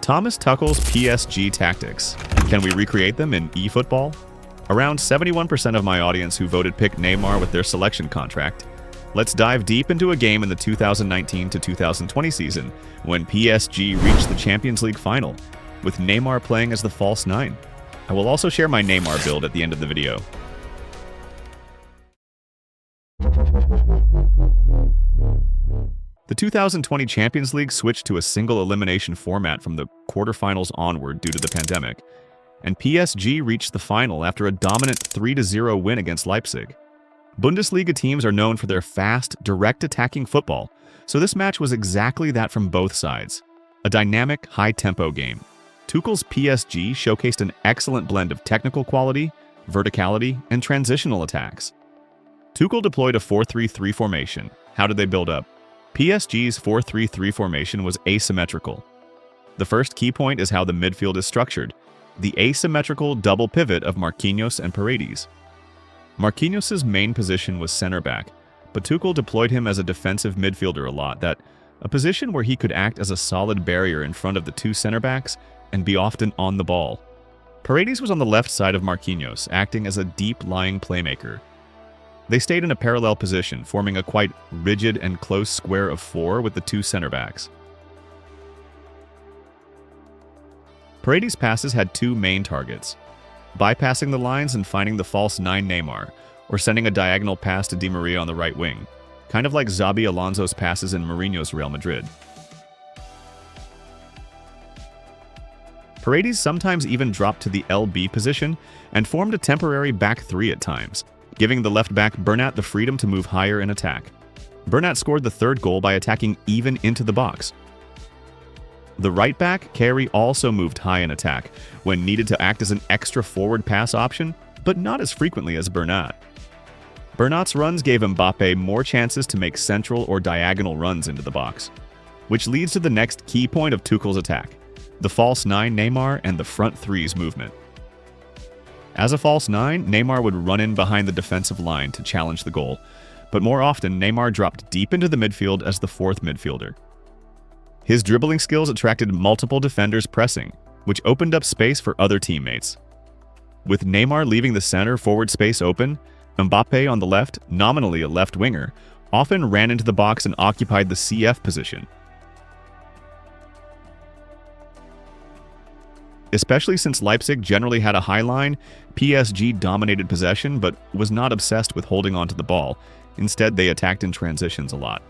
Thomas Tuchel's PSG tactics. Can we recreate them in eFootball? Around 71% of my audience who voted picked Neymar with their selection contract. Let's dive deep into a game in the 2019 to 2020 season when PSG reached the Champions League final, with Neymar playing as the false nine. I will also share my Neymar build at the end of the video. The 2020 Champions League switched to a single elimination format from the quarterfinals onward due to the pandemic, and PSG reached the final after a dominant 3-0 win against Leipzig. Bundesliga teams are known for their fast, direct attacking football, so this match was exactly that from both sides. A dynamic, high-tempo game. Tuchel's PSG showcased an excellent blend of technical quality, verticality, and transitional attacks. Tuchel deployed a 4-3-3 formation. How did they build up? PSG's 4-3-3 formation was asymmetrical. The first key point is how the midfield is structured, the asymmetrical double pivot of Marquinhos and Paredes. Marquinhos' main position was center back, but Tuchel deployed him as a defensive midfielder a lot, a position where he could act as a solid barrier in front of the two center backs and be often on the ball. Paredes was on the left side of Marquinhos, acting as a deep-lying playmaker. They stayed in a parallel position, forming a quite rigid and close square of four with the two center backs. Paredes' passes had two main targets: bypassing the lines and finding the false nine Neymar, or sending a diagonal pass to Di Maria on the right wing, kind of like Xabi Alonso's passes in Mourinho's Real Madrid. Paredes sometimes even dropped to the LB position and formed a temporary back three at times, giving the left back Bernat the freedom to move higher in attack. Bernat scored the third goal by attacking even into the box. The right back, Carey, also moved high in attack when needed to act as an extra forward pass option, but not as frequently as Bernat. Bernat's runs gave Mbappe more chances to make central or diagonal runs into the box, which leads to the next key point of Tuchel's attack: the false nine Neymar and the front threes movement. As a false nine, Neymar would run in behind the defensive line to challenge the goal, but more often Neymar dropped deep into the midfield as the fourth midfielder. His dribbling skills attracted multiple defenders pressing, which opened up space for other teammates. With Neymar leaving the center forward space open, Mbappe on the left, nominally a left winger, often ran into the box and occupied the CF position. Especially since Leipzig generally had a high line, PSG dominated possession but was not obsessed with holding onto the ball. Instead, they attacked in transitions a lot.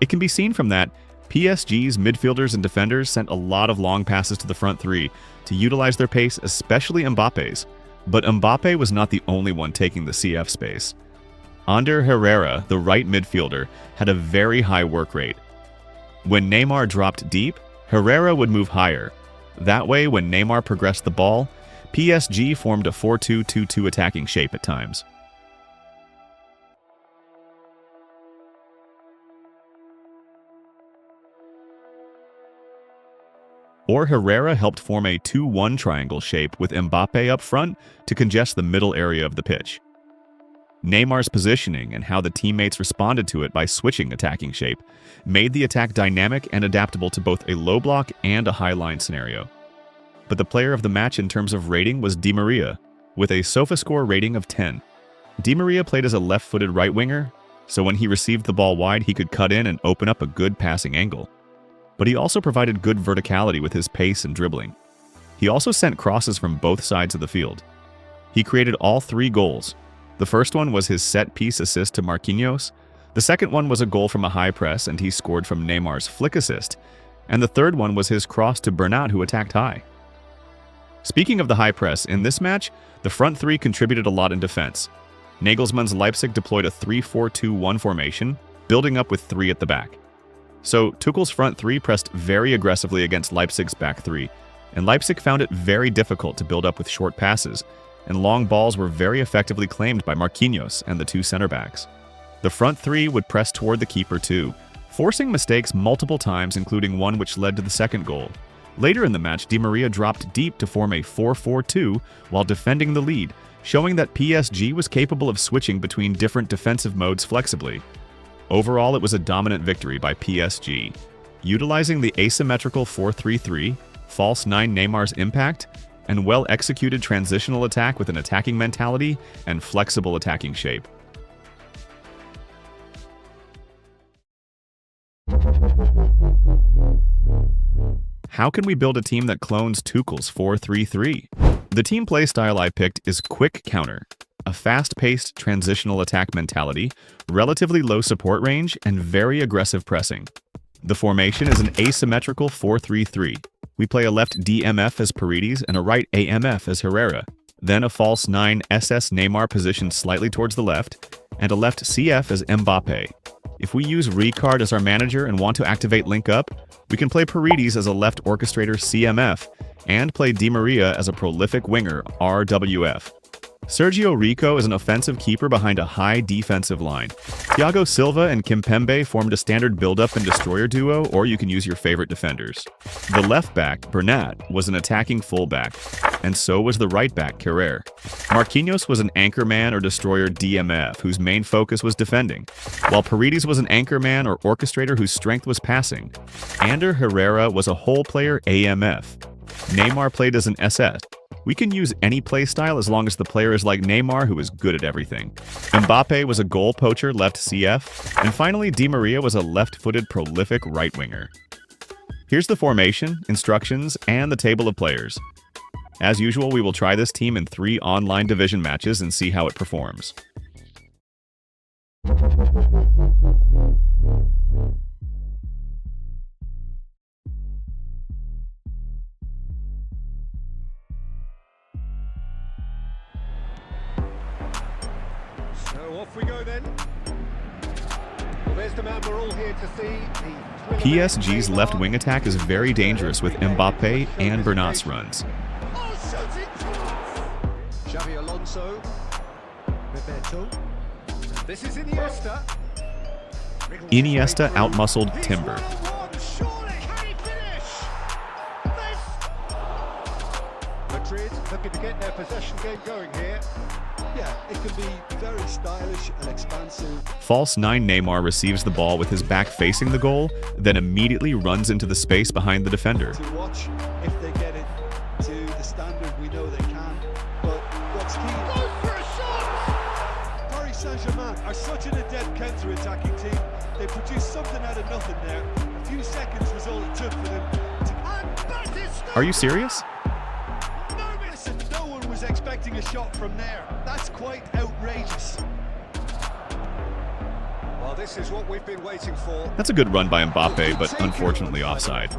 It can be seen from that PSG's midfielders and defenders sent a lot of long passes to the front three to utilize their pace, especially Mbappe's. But Mbappe was not the only one taking the CF space. Ander Herrera, the right midfielder, had a very high work rate. When Neymar dropped deep, Herrera would move higher. That way, when Neymar progressed the ball, PSG formed a 4-2-2-2 attacking shape at times. Or Herrera helped form a 2-1 triangle shape with Mbappe up front to congest the middle area of the pitch. Neymar's positioning and how the teammates responded to it by switching attacking shape made the attack dynamic and adaptable to both a low block and a high line scenario. But the player of the match in terms of rating was Di Maria, with a SofaScore rating of 10. Di Maria played as a left-footed right winger, so when he received the ball wide, he could cut in and open up a good passing angle. But he also provided good verticality with his pace and dribbling. He also sent crosses from both sides of the field. He created all three goals. The first one was his set-piece assist to Marquinhos. The second one was a goal from a high press, and he scored from Neymar's flick assist. And the third one was his cross to Bernat, who attacked high. Speaking of the high press, in this match, the front three contributed a lot in defense. Nagelsmann's Leipzig deployed a 3-4-2-1 formation, building up with three at the back. So Tuchel's front three pressed very aggressively against Leipzig's back three, and Leipzig found it very difficult to build up with short passes, and long balls were very effectively claimed by Marquinhos and the two center backs. The front three would press toward the keeper too, forcing mistakes multiple times, including one which led to the second goal. Later in the match, Di Maria dropped deep to form a 4-4-2 while defending the lead, showing that PSG was capable of switching between different defensive modes flexibly. Overall, it was a dominant victory by PSG. Utilizing the asymmetrical 4-3-3, false 9 Neymar's impact, and well-executed transitional attack with an attacking mentality and flexible attacking shape. How can we build a team that clones Tuchel's 4-3-3? The team play style I picked is quick counter, a fast-paced transitional attack mentality, relatively low support range, and very aggressive pressing. The formation is an asymmetrical 4-3-3. We play a left DMF as Paredes and a right AMF as Herrera, then a false 9 SS Neymar positioned slightly towards the left, and a left CF as Mbappe. If we use Ricard as our manager and want to activate link up, we can play Paredes as a left orchestrator CMF and play Di Maria as a prolific winger RWF. Sergio Rico is an offensive keeper behind a high defensive line. Thiago Silva and Kimpembe formed a standard build-up and destroyer duo, or you can use your favorite defenders. The left back, Bernat, was an attacking fullback, and so was the right back, Carrere. Marquinhos was an anchorman or destroyer DMF, whose main focus was defending, while Paredes was an anchorman or orchestrator whose strength was passing. Ander Herrera was a whole player AMF. Neymar played as an SS. We can use any playstyle as long as the player is like Neymar, who is good at everything. Mbappe was a goal poacher left CF, and finally Di Maria was a left-footed prolific right winger. Here's the formation, instructions, and the table of players. As usual, we will try this team in 3 online division matches and see how it performs. So off we go then. Well, there's the man we're all here to see. PSG's left wing attack is very dangerous with Mbappe and Bernat's runs. Xavi Alonso. Bebeto. This is Iniesta. Iniesta outmuscled Timber. Madrid looking to get their possession game going here. Yeah, it can be very stylish and expansive. False 9 Neymar receives the ball with his back facing the goal, then immediately runs into the space behind the defender. To watch if they get it to the standard we know they can. But what's key? Goes for a shot! Paris Saint-Germain are such an adept counter-attacking team. They produced something out of nothing there. A few seconds was all it took for them to... Are you serious? No one was expecting a shot from there. That's quite outrageous. Well, this is what we've been waiting for. That's a good run by Mbappe, but unfortunately offside.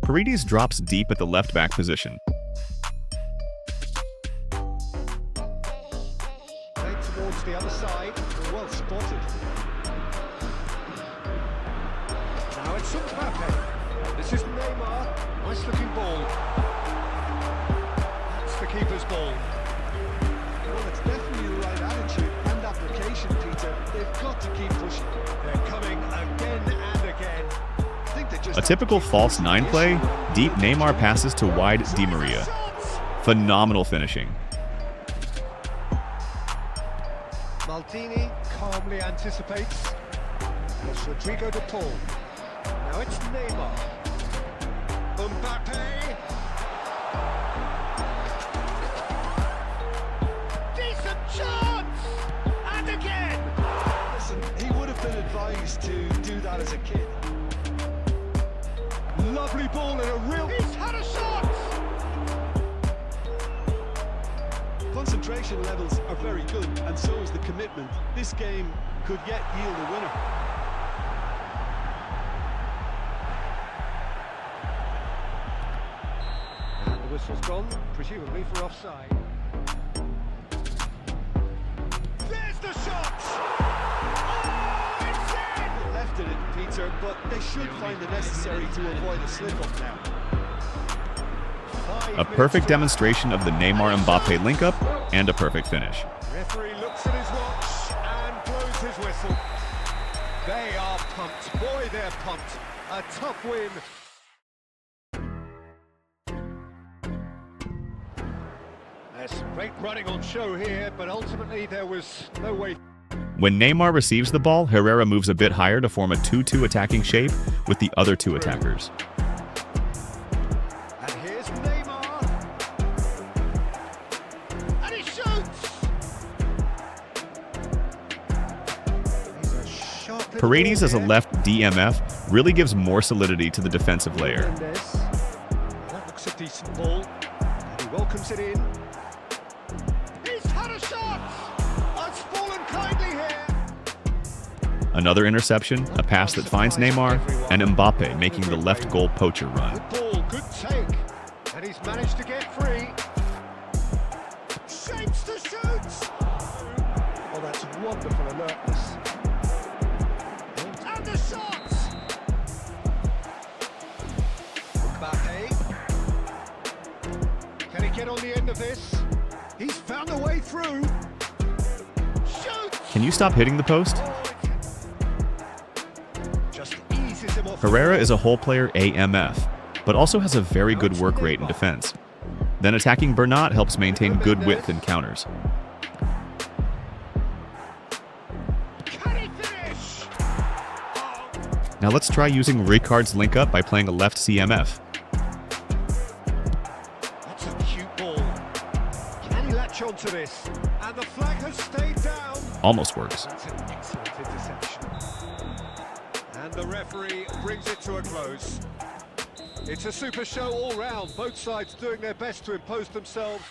Paredes drops deep at the left back position. Played towards the other side. Well spotted. Now it's Mbappe. This is Neymar. Nice looking ball. That's the keeper's ball. Well, it's definitely the right attitude and application, Peter. They've got to keep pushing. They're coming again and again. I think they just A typical false 9 play, deep Neymar passes to wide Di Maria. Phenomenal finishing. Maldini calmly anticipates. It's Rodrigo de Paul. Now it's Neymar. Mbappe. Decent chance! And again! Listen, he would have been advised to do that as a kid. Lovely ball and a real... He's had a shot! Concentration levels are very good, and so is the commitment. This game could yet yield a winner. And the whistle's gone, presumably for offside. There's the shot! Oh, it's in! Left it, Peter, but they should find it necessary to avoid a slip-up now. A perfect demonstration of the Neymar-Mbappe link-up, and a perfect finish. Referee looks at his watch and blows his whistle. They are pumped. Boy, they're pumped. A tough win. There's some great running on show here, but ultimately there was no way. When Neymar receives the ball, Herrera moves a bit higher to form a 2-2 attacking shape with the other two attackers. And here's Neymar. And he shoots! He's a sharp little Paredes ball as a here. left DMF really gives more solidity to the defensive layer. That looks a decent ball. And he welcomes it in. He's had a shot! It's fallen kindly here. Another interception, a pass that finds Neymar, and Mbappe making the left goal poacher run. Good ball, good take. And he's managed to get free. Shapes to shoot! Oh, that's wonderful alertness. And the shot! Mbappe. Can he get on the end of this? He's found a way through. Shoot! Can you stop hitting the post? Just eases him off. Herrera is a whole player AMF, but also has a very good work rate in defense. Then attacking Bernat helps maintain good width in counters. Can he finish? Now let's try using Ricard's link up by playing a left CMF. That's a cute ball. Can he latch onto this? And the flag has stayed down. Almost works. That's an excellent interception. And the referee brings it to a close. It's a super show all round, both sides doing their best to impose themselves.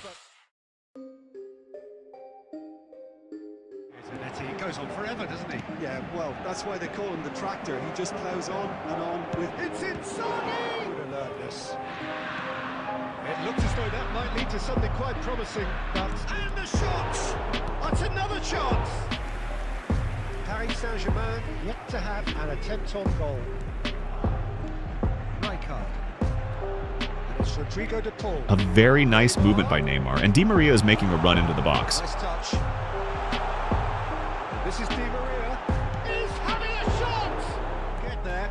He goes on forever, doesn't he? Yeah, well, that's why they call him the tractor. He just plows on and on with... It's Inzaghi! Good alertness. It looks as though that might lead to something quite promising, but... And the shots! That's another chance! Paris Saint-Germain yet to have an attempt on goal. Rijkaard. And it's Rodrigo de Paul. A very nice movement by Neymar, and Di Maria is making a run into the box. Nice touch. And this is Di Maria. He's having a shot! Get there.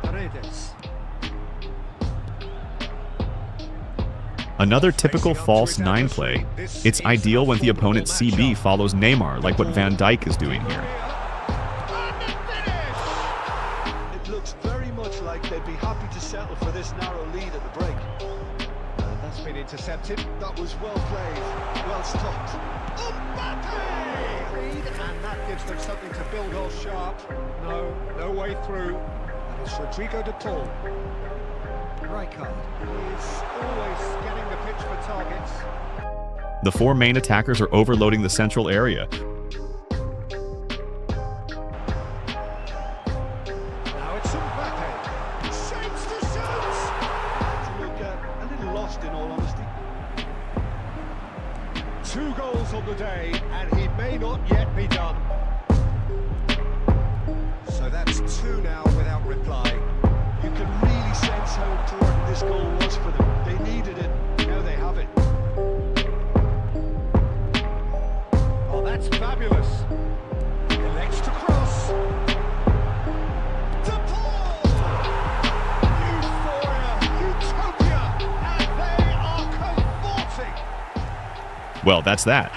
Paredes. Another typical false 9 play. It's ideal when the opponent CB follows Neymar, like what Van Dijk is doing here. And the finish! It looks very much like they'd be happy to settle for this narrow lead at the break. And that's been intercepted. That was well played, well stopped. Mbappe! And that gives them something to build on sharp. No way through. And it's Rodrigo de Paul. Rijkaard is always scanning the pitch for targets. The 4 main attackers are overloading the central area. Now it's Mbappe. Shapes to shoot! To look a little lost in all honesty. 2 goals on the day, and he may not yet be done. So that's 2 now without reply. You can really sense how important this goal was for them. They needed it, now they have it. Oh, that's fabulous. Elects to cross. De Paul! Euphoria, utopia, and they are cavorting. Well, that's that.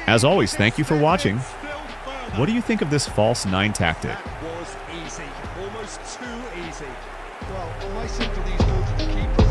As always, thank you for watching. What do you think of this false 9 tactic? That was easy, almost too easy. Well, my sympathies go to the keeper.